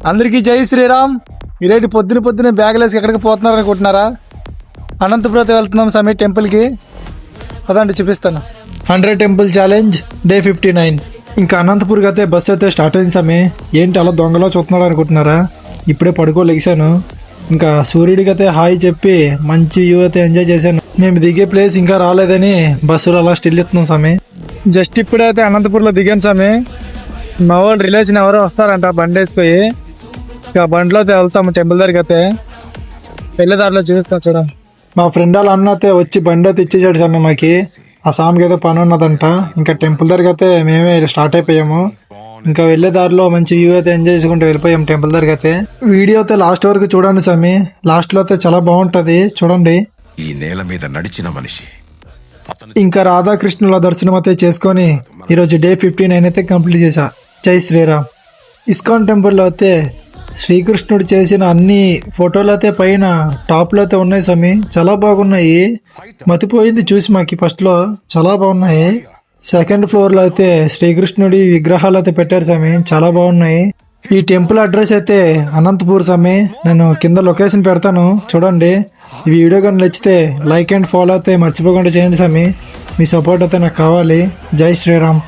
అందరికీ జై శ్రీరామ్. ఈరేటి పొద్దున బ్యాగులేసి ఎక్కడికి పోతున్నారు అనుకుంటున్నారా? అనంతపురం వెళ్తున్నాం సమీ టెంపుల్కి. అదండి చూపిస్తాను. 100 టెంపుల్ ఛాలెంజ్ డే 59. ఇంకా అనంతపూర్కి అయితే బస్సు అయితే స్టార్ట్ అయింది సమీ. ఏంటి అలా దొంగలో చూస్తున్నాడు అనుకుంటున్నారా? ఇప్పుడే పడుకోలేసాను. ఇంకా సూర్యుడికి అయితే హాయ్ చెప్పి మంచి వ్యూ అయితే ఎంజాయ్ చేశాను. మేము దిగే ప్లేస్ ఇంకా రాలేదని బస్సులో అలా స్టిల్ ఇస్తున్నాం సమీ. జస్ట్ ఇప్పుడైతే అనంతపూర్లో దిగాను సమీ. మా వాళ్ళు రిలేషన్ ఎవరో వస్తారంట బండి వేసుకొని. ఇక బండిలో అయితే వెళ్తాము టెంపుల్ దగ్గరికి. అయితే వెళ్ళే దారిలో చూపిస్తాం చూడండి. మా ఫ్రెండ్ వాళ్ళ అన్న అయితే వచ్చి బండి అయితే ఇచ్చేసాడు సమయం మాకి. ఆ స్వామికి అయితే పని ఉన్నదంట. ఇంకా టెంపుల్ దగ్గరికి అయితే మేమే స్టార్ట్ అయిపోయాము. ఇంకా వెళ్ళే దారిలో మంచి వ్యూ అయితే ఎంజాయ్ చేసుకుంటూ వెళ్ళిపోయాం టెంపుల్ దగ్గరికి. అయితే వీడియో అయితే లాస్ట్ వరకు చూడండి సమీ. లాస్ట్ లో అయితే చాలా బాగుంటది చూడండి. ఈ నేల మీద నడిచిన మనిషి. ఇంకా రాధాకృష్ణుల దర్శనం అయితే చేసుకొని ఈరోజు డే 59 అయితే కంప్లీట్ చేశా. జై శ్రీరామ్. ఇస్కాన్ టెంపుల్లో అయితే శ్రీకృష్ణుడు చేసిన అన్ని ఫోటోలు అయితే పైన టాప్లో అయితే ఉన్నాయి సమీ. చాలా బాగున్నాయి. మతిపోయింది చూసి మాకి ఫస్ట్ లో. చాలా బాగున్నాయి. సెకండ్ ఫ్లోర్ లో అయితే శ్రీకృష్ణుడి విగ్రహాలు అయితే పెట్టారు సమీ. చాలా బాగున్నాయి. ఈ టెంపుల్ అడ్రస్ అయితే అనంతపూర్ సమీ. నేను కింద లొకేషన్ పెడతాను చూడండి. ఈ వీడియో కానీ నచ్చితే లైక్ అండ్ ఫాలో అయితే మర్చిపోకుండా చేయండి సమీ. మీ సపోర్ట్ అయితే నాకు కావాలి. జై శ్రీరామ్.